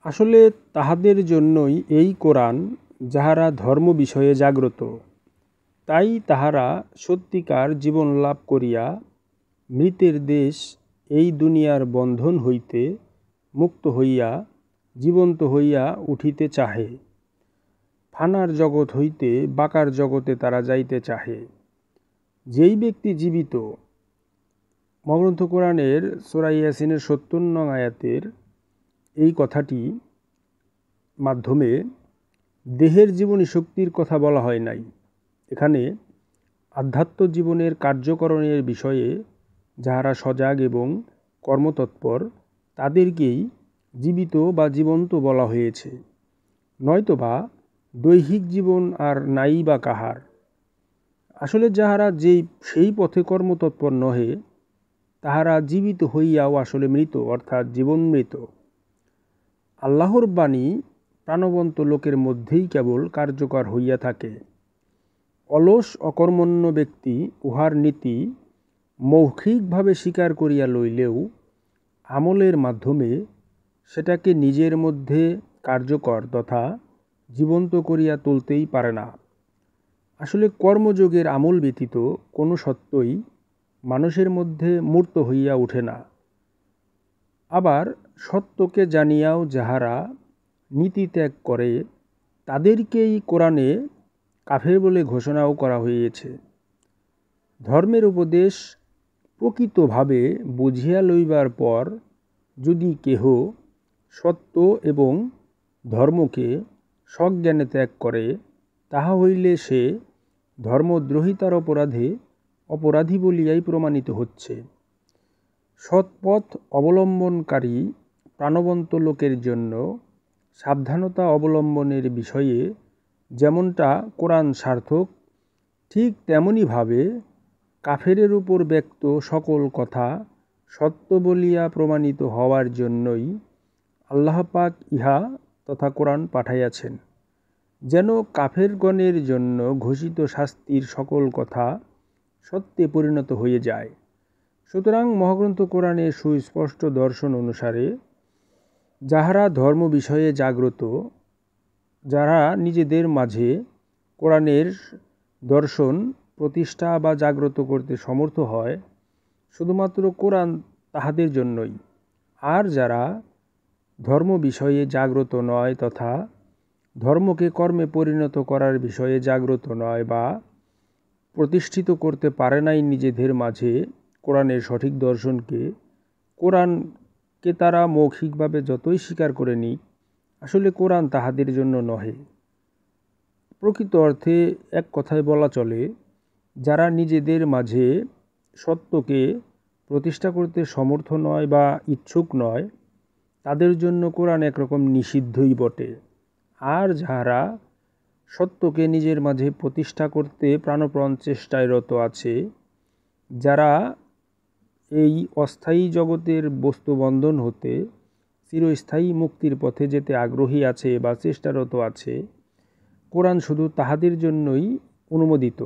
আসলে তাহাদের জন্যই এই কোরআন, যাহারা ধর্ম বিষয়ে জাগ্রত। তাই তাহারা সত্যিকার জীবন লাভ করিয়া মৃতের দেশ এই দুনিয়ার বন্ধন হইতে মুক্ত হইয়া জীবন্ত হইয়া উঠিতে চাহে। ফানার জগৎ হইতে বাকার জগতে তারা যাইতে চাহে। যেই ব্যক্তি জীবিত, মহাগ্রন্থ কোরআনের সূরা ইয়াসিনের ৭০ নং আয়াতের এই কথাটি মাধ্যমে দেহের জীবনী শক্তির কথা বলা হয় নাই। এখানে আধ্যাত্ম জীবনের কার্যকরণের বিষয়ে যাহারা সজাগ এবং কর্মতৎপর তাদেরকেই জীবিত বা জীবন্ত বলা হয়েছে, নয়তোবা দৈহিক জীবন আর নাই বা কাহার। আসলে যাহারা সেই পথে কর্মতৎপর নহে তাহারা জীবিত হইয়াও আসলে মৃত, অর্থাৎ জীবন মৃত। আল্লাহর বাণী প্রাণবন্ত লোকের মধ্যেই কেবল কার্যকর হইয়া থাকে। অলস অকর্মণ্য ব্যক্তি উহার নীতি মৌখিকভাবে স্বীকার করিয়া লইলেও আমলের মাধ্যমে সেটাকে নিজের মধ্যে কার্যকর তথা জীবন্ত করিয়া তুলতেই পারে না। আসলে কর্মযোগের আমল ব্যতীত কোনো সত্যই মানুষের মধ্যে মূর্ত হইয়া ওঠে না। আবার সত্যকে জানিয়াও যাহারা নীতি ত্যাগ করে তাদেরকেই কোরআনে কাফের বলে ঘোষণাও করা হইয়াছে। ধর্মের উপদেশ প্রকৃতভাবে বুঝিয়া লইবার পর যদি কেহ সত্য এবং ধর্মকে সজ্ঞানে ত্যাগ করে, তাহা হইলে সে ধর্মদ্রোহিতার অপরাধী বলিয়াই প্রমাণিত হচ্ছে। সৎপথ অবলম্বনকারী প্রাণবন্ত লোকের জন্য সাবধানতা অবলম্বনের বিষয়ে যেমনটা কোরআন সার্থক, ঠিক তেমনিভাবে কাফেরের উপর ব্যক্ত সকল কথা সত্য বলিয়া প্রমাণিত হওয়ার জন্যই আল্লাহ পাক ইহা তথা কোরআন পাঠাইয়াছেন, যেন কাফেরগণের জন্য ঘোষিত শাস্তির সকল কথা সত্যে পরিণত হয়ে যায়। সুতরাং মহাগ্রন্থ কোরআনের সুস্পষ্ট দর্শন অনুসারে যাহারা ধর্ম বিষয়ে জাগ্রত, যারা নিজেদের মাঝে কোরআনের দর্শন প্রতিষ্ঠা বা জাগ্রত করতে সমর্থ হয়, শুধুমাত্র কোরআন তাহাদের জন্যই। আর যারা ধর্ম বিষয়ে জাগ্রত নয় তথা ধর্মকে কর্মে পরিণত করার বিষয়ে জাগ্রত নয় বা প্রতিষ্ঠিত করতে পারে নাই নিজেদের মাঝে কোরআনের সঠিক দর্শনকে, কোরআনকে তারা মৌখিকভাবে যতই স্বীকার করে নিক, আসলে কোরআন তাহাদের জন্য নহে। প্রকৃত অর্থে এক কথায় বলা চলে, যারা নিজেদের মাঝে সত্যকে প্রতিষ্ঠা করতে সমর্থ নয় বা ইচ্ছুক নয়, তাদের জন্য কোরআন একরকম নিষিদ্ধই বটে। আর যাহারা সত্যকে নিজের মাঝে প্রতিষ্ঠা করতে প্রাণপণ চেষ্টায় রত আছে, যারা এই অস্থায়ী জগতের বস্তুবন্ধন হতে চিরস্থায়ী মুক্তির পথে যেতে আগ্রহী আছে বা চেষ্টারত আছে, কোরআন শুধু তাহাদের জন্যই অনুমোদিত।